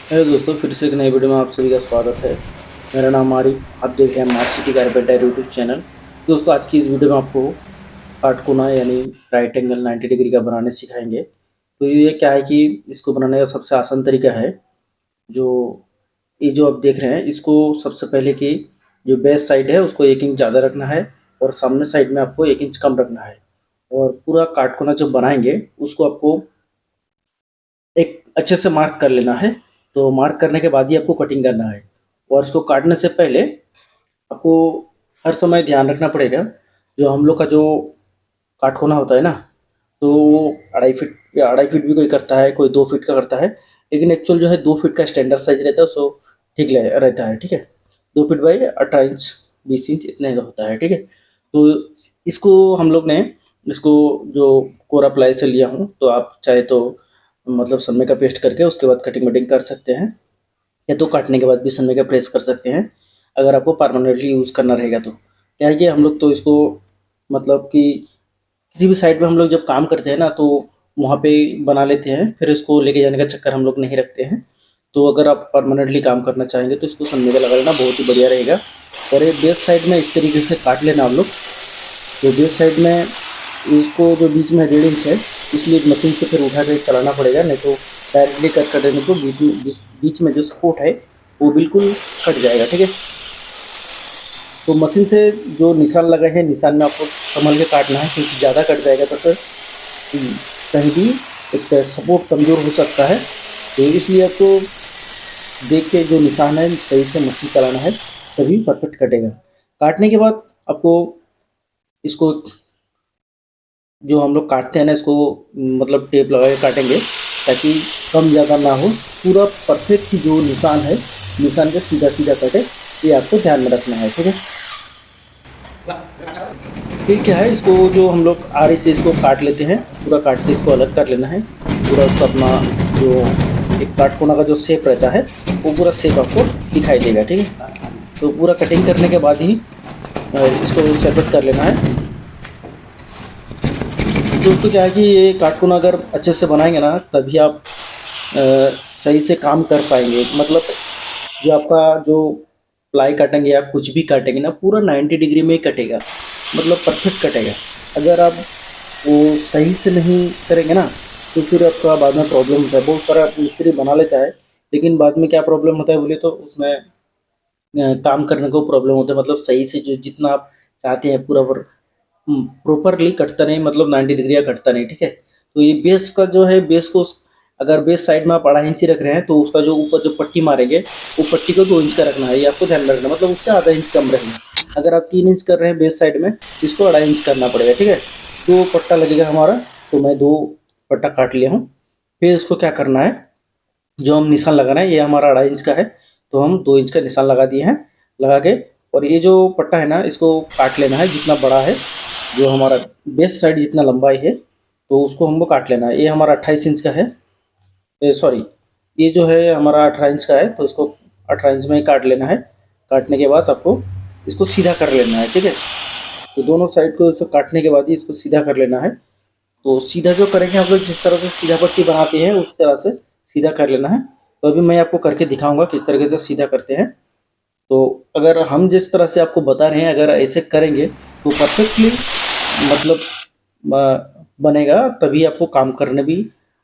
Hello दोस्तों, फिर से एक नई वीडियो में आप सभी का स्वागत है। मेरा नाम आरिफ, आप देख रहे हैं मार्सिटी कारपेंटर यूट्यूब चैनल। दोस्तों, आज की इस वीडियो में आपको काटकोना यानी राइट एंगल 90 डिग्री का बनाने सिखाएंगे। तो ये क्या है कि इसको बनाने का सबसे आसान तरीका है। जो ये जो आप देख रहे हैं, इसको सबसे पहले की जो बेस साइड है उसको 1 इंच ज़्यादा रखना है और सामने साइड में आपको 1 इंच कम रखना है। और पूरा काटकोना जो बनाएंगे उसको आपको एक अच्छे से मार्क कर लेना है। तो मार्क करने के बाद ही आपको कटिंग करना है। और इसको काटने से पहले आपको हर समय ध्यान रखना पड़ेगा, जो हम लोग का जो काटकोना होता है ना, तो वो 2.5 फीट या 2.5 फीट भी कोई करता है, कोई 2 फीट का करता है। लेकिन एक्चुअल जो है 2 फीट का स्टैंडर्ड साइज रहता है, सो ठीक रहता है। ठीक है, 2 फीट बाई 18 इंच 20 इंच इतने का होता है। ठीक है, तो इसको हम लोग ने इसको जो कोरा प्लाई से लिया हूँ, तो आप चाहे तो मतलब सनमे का पेस्ट करके उसके बाद कटिंग वटिंग कर सकते हैं, या तो काटने के बाद भी सनमे का प्रेस कर सकते हैं। अगर आपको परमानेंटली यूज़ करना रहेगा तो क्या है कि हम लोग तो इसको मतलब कि किसी भी साइड में हम लोग जब काम करते हैं ना, तो वहाँ पे बना लेते हैं, फिर इसको लेके जाने का चक्कर हम लोग नहीं रखते हैं। तो अगर आप परमानेंटली काम करना चाहेंगे तो इसको सनमे का लगा लेना बहुत ही बढ़िया रहेगा। और ये बेस साइड में इस तरीके से काट लेना आप लोग। तो बेस साइड में इसको जो बीच में 1.5 इंच है, इसलिए मशीन से फिर उठा के चलाना पड़ेगा, नहीं तो डायरेक्टली कट कर देने को बीच में जो सपोर्ट है वो बिल्कुल कट जाएगा। ठीक है, तो मशीन से जो निशान लगा है, निशान में आपको संभल के काटना है, क्योंकि ज़्यादा कट जाएगा तो फिर कहीं भी एक सपोर्ट कमज़ोर हो सकता है। तो इसलिए आपको देख के जो निशान है सही से मशीन चलाना है, तभी परफेक्ट कटेगा। काटने के बाद आपको इसको जो हम लोग काटते हैं ना, इसको मतलब टेप लगा के काटेंगे, ताकि कम ज़्यादा ना हो, पूरा परफेक्ट जो निशान है, निशान के सीधा सीधा कटे। ये आपको ध्यान में रखना है। ठीक है, फिर क्या है, इसको जो हम लोग आरी से इसको काट लेते हैं, पूरा काट के इसको अलग कर लेना है। पूरा उसका अपना जो एक काटकोना का जो शेप रहता है, वो पूरा शेप आपको दिखाई देगा। ठीक है, तो पूरा कटिंग करने के बाद ही इसको सेपरेट कर लेना है। दोस्तों, क्या है कि ये काटकोना अगर अच्छे से बनाएंगे ना, तभी आप सही से काम कर पाएंगे। मतलब जो आपका जो प्लाई काटेंगे या कुछ भी काटेंगे ना, पूरा 90 डिग्री में ही कटेगा, मतलब परफेक्ट कटेगा। अगर आप वो सही से नहीं करेंगे ना, तो फिर आपका बाद में प्रॉब्लम होता है। बहुत सारा मिस्त्री बना लेता है, लेकिन बाद में क्या प्रॉब्लम होता है बोले तो उसमें काम करने को प्रॉब्लम होता है। मतलब सही से जो जितना आप चाहते हैं पूरा प्रॉपरली कटता नहीं, मतलब 90 डिग्री का कटता नहीं। ठीक है, तो ये बेस का जो है, बेस को अगर बेस साइड में आप 2.5 इंच रख रहे हैं, तो उसका जो ऊपर जो पट्टी मारेंगे, वो पट्टी को 2 इंच का रखना है। ये आपको ध्यान रखना, मतलब उससे आधा इंच कम रहेगा। अगर आप 3 इंच कर रहे हैं बेस साइड में, तो इसको 2.5 इंच करना पड़ेगा। ठीक है, 2 पट्टा लगेगा हमारा, तो मैं 2 पट्टा काट लिया हूँ। फिर इसको क्या करना है, जो हम निशान लगाना है, ये हमारा 2.5 इंच का है, तो हम 2 इंच का निशान लगा दिए हैं। लगा के और ये जो पट्टा है ना, इसको काट लेना है जितना बड़ा है, जो हमारा बेस साइड जितना लंबाई है, तो उसको हमको काट लेना है। ये हमारा 28 इंच का है, सॉरी, ये जो है हमारा 18 इंच का है, तो इसको 18 इंच में ही काट लेना है। काटने के बाद आपको इसको सीधा कर लेना है। ठीक है, तो दोनों साइड को इसको काटने के बाद ही इसको सीधा कर लेना है। तो सीधा जो करेंगे हम लोग, जिस तरह से सीधा पट्टी बनाते हैं उस तरह से सीधा कर लेना है। तो अभी मैं आपको करके दिखाऊंगा किस तरीके से सीधा करते हैं। तो अगर हम जिस तरह से आपको बता रहे हैं, अगर ऐसे करेंगे तो परफेक्टली मतलब बनेगा, तभी आपको काम करने भी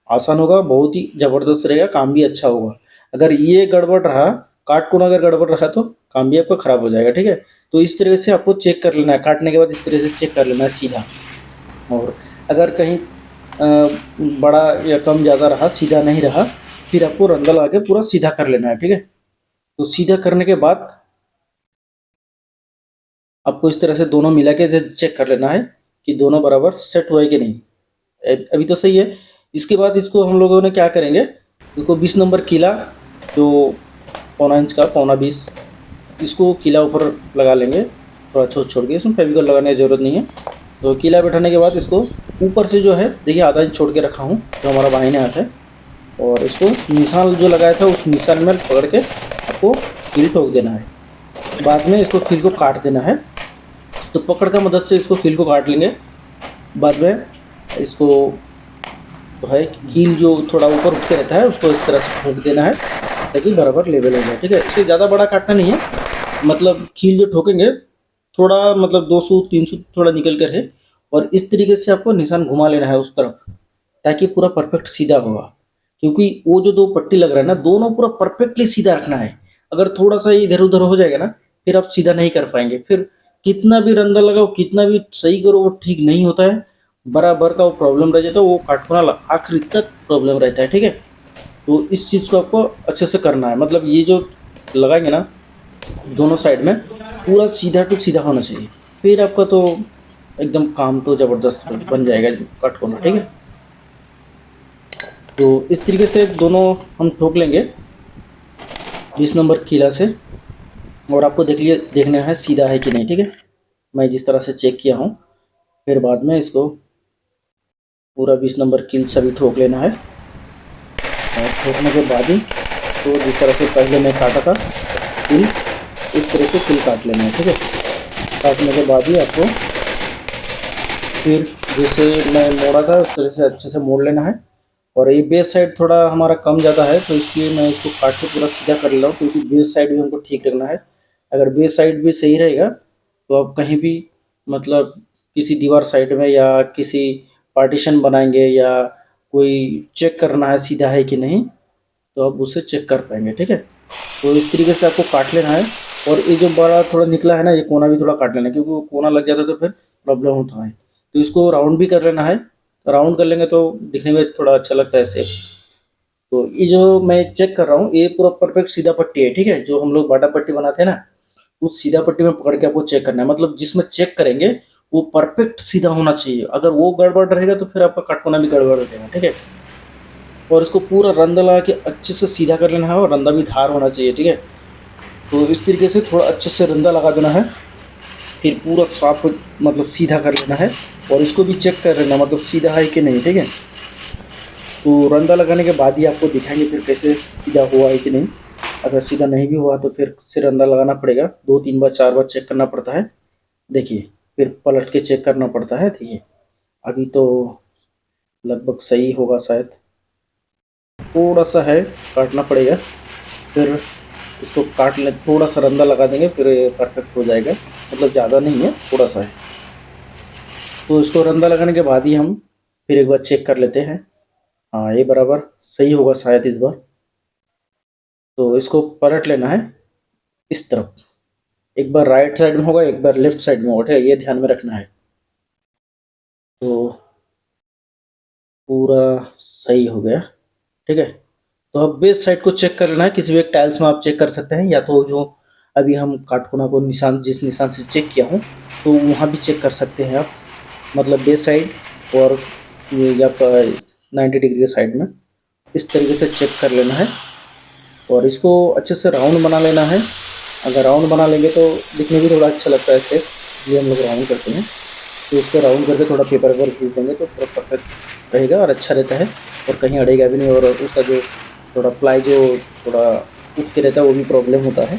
आसान होगा, बहुत ही ज़बरदस्त रहेगा, काम भी अच्छा होगा। अगर ये गड़बड़ रहा, काट कोण अगर गड़बड़ रहा, तो काम भी आपका ख़राब हो जाएगा। ठीक है, तो इस तरीके से आपको चेक कर लेना है, काटने के बाद इस तरीके से चेक कर लेना है सीधा। और अगर कहीं बड़ा या कम ज़्यादा रहा, सीधा नहीं रहा, फिर आपको रंगा लगा के पूरा सीधा कर लेना है। ठीक है, तो सीधा करने के बाद आपको इस तरह से दोनों मिला के चेक कर लेना है कि दोनों बराबर सेट हुआ है कि नहीं। अभी तो सही है। इसके बाद इसको हम लोगों ने क्या करेंगे, इसको 20 नंबर किला, जो 1.25 इंच का 1.25, इसको किला ऊपर लगा लेंगे, थोड़ा छोड़ छोड़ के। इसमें फेविकॉल लगाने की ज़रूरत नहीं है। तो किला बैठाने के बाद इसको ऊपर से जो है, देखिए आधा इंच छोड़ के रखा हूँ, जो हमारा बाहिने हाथ है, और इसको निशान जो लगाया था उस निशान में पकड़ के आपको कील ठोक देना है। बाद में इसको कील को काट देना है। तो पकड़ का मदद से इसको कील को काट लेंगे। बाद में इसको जो है कील जो थोड़ा ऊपर उठ के रहता है, उसको इस तरह से ठोक देना है। ताकि बराबर लेवल हो जाए। ठीक है, इससे ज़्यादा बड़ा काटना नहीं है, मतलब कील जो ठोकेंगे थोड़ा मतलब 200-300 थोड़ा निकल कर है, और इस तरीके से आपको निशान घुमा लेना है उस तरफ, ताकि पूरा परफेक्ट सीधा होगा। क्योंकि वो जो 2 पट्टी लग रहा है ना, दोनों पूरा परफेक्टली सीधा रखना है। अगर थोड़ा-सा इधर-उधर हो जाएगा ना, फिर आप सीधा नहीं कर पाएँगे। फिर कितना भी रंदा लगाओ, कितना भी सही करो, वो ठीक नहीं होता है। बराबर का वो प्रॉब्लम रह जाता है, वो काटखुना आखिरी तक प्रॉब्लम रहता है। ठीक है? तो इस चीज़ को आपको अच्छे से करना है। मतलब ये जो लगाएँगे ना दोनों साइड में, पूरा सीधा टू सीधा होना चाहिए। फिर आपका तो एकदम काम तो ज़बरदस्त बन जाएगा काटखुना। ठीक है? तो इस तरीके से दोनों हम ठोक लेंगे 20 नंबर कीला से, और आपको देखना है सीधा है कि नहीं। ठीक है, मैं जिस तरह से चेक किया हूँ, फिर बाद में इसको पूरा 20 नंबर कील सभी ठोक लेना है। और ठोकने के बाद ही तो जिस तरह से पहले मैं काटा था कील, इस तरह से कील काट लेना है। ठीक है, काटने के बाद ही आपको फिर जैसे मैं मोड़ा था उस तरह से अच्छे से मोड़ लेना है। और ये बेस साइड थोड़ा हमारा कम ज़्यादा है, तो इसलिए मैं इसको काट के पूरा सीधा कर ले रहा हूँ, क्योंकि बेस साइड भी हमको ठीक रखना है। अगर बेस साइड भी सही रहेगा तो आप कहीं भी मतलब किसी दीवार साइड में या किसी पार्टीशन बनाएंगे या कोई चेक करना है सीधा है कि नहीं, तो आप उससे चेक कर पाएंगे। ठीक है, तो इस तरीके से आपको काट लेना है। और ये जो बड़ा थोड़ा निकला है ना, ये कोना भी थोड़ा काट लेना है, क्योंकि वो कोना लग जाता है तो फिर प्रॉब्लम होता है। तो इसको राउंड भी कर लेना है, राउंड कर लेंगे तो दिखने में थोड़ा अच्छा लगता है शेप। तो ये जो मैं चेक कर रहा हूँ, ये पूरा परफेक्ट सीधा पट्टी है। ठीक है, जो हम लोग बाटा पट्टी बनाते हैं ना, उस सीधा पट्टी में पकड़ के आपको चेक करना है। मतलब जिसमें चेक करेंगे वो परफेक्ट सीधा होना चाहिए। अगर वो गड़बड़ रहेगा तो फिर आपका काटकोना भी गड़बड़ रहेगा। ठीक है, और इसको पूरा रंदा लगा के अच्छे से सीधा कर लेना है, और रंदा भी धार होना चाहिए। ठीक है, तो इस तरीके से थोड़ा अच्छे से रंदा लगा देना है, फिर पूरा साफ मतलब सीधा कर लेना है। और इसको भी चेक कर लेना मतलब सीधा है कि नहीं। ठीक है, तो रंदा लगाने के बाद ही आपको दिखाएंगे फिर कैसे सीधा हुआ है कि नहीं। अगर सीधा नहीं भी हुआ तो फिर से रंदा लगाना पड़ेगा, 2-3 बार 4 बार चेक करना पड़ता है। देखिए, फिर पलट के चेक करना पड़ता है। देखिए, अभी तो लगभग सही होगा शायद, थोड़ा सा है, काटना पड़ेगा। फिर इसको काट ले, थोड़ा सा रंदा लगा देंगे, फिर परफेक्ट हो जाएगा। मतलब ज़्यादा नहीं है, थोड़ा सा है। तो इसको रंदा लगाने के बाद ही हम फिर एक बार चेक कर लेते हैं। हाँ, ये बराबर सही होगा शायद इस बार। तो इसको पलट लेना है इस तरफ, एक बार राइट साइड में होगा, एक बार लेफ्ट साइड में होगा। ठीक है, ये ध्यान में रखना है। तो पूरा सही हो गया। ठीक है, तो अब बेस साइड को चेक कर लेना है। किसी भी एक टाइल्स में आप चेक कर सकते हैं, या तो जो अभी हम काटकोना को निशान जिस निशान से चेक किया हूँ, तो वहाँ भी चेक कर सकते हैं आप। मतलब बेस साइड और ये आपका 90 डिग्री के साइड में इस तरीके से चेक कर लेना है। और इसको अच्छे से राउंड बना लेना है। अगर राउंड बना लेंगे तो दिखने भी थोड़ा अच्छा लगता है शेप, इसलिए हम लोग राउंड करते हैं। तो इसको राउंड करके थोड़ा पेपर पर खींच देंगे तो पूरा परफेक्ट रहेगा और अच्छा रहता है, और कहीं अड़ेगा भी नहीं। और उसका जो थोड़ा प्लाई जो थोड़ा उठ के रहता है वो भी प्रॉब्लम होता है।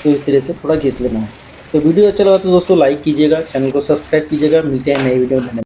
तो इस तरह से थोड़ा घिस लेना है। तो वीडियो अच्छा लगा तो दोस्तों लाइक कीजिएगा, चैनल को सब्सक्राइब कीजिएगा। मिलते हैं नई वीडियो में। धन्यवाद।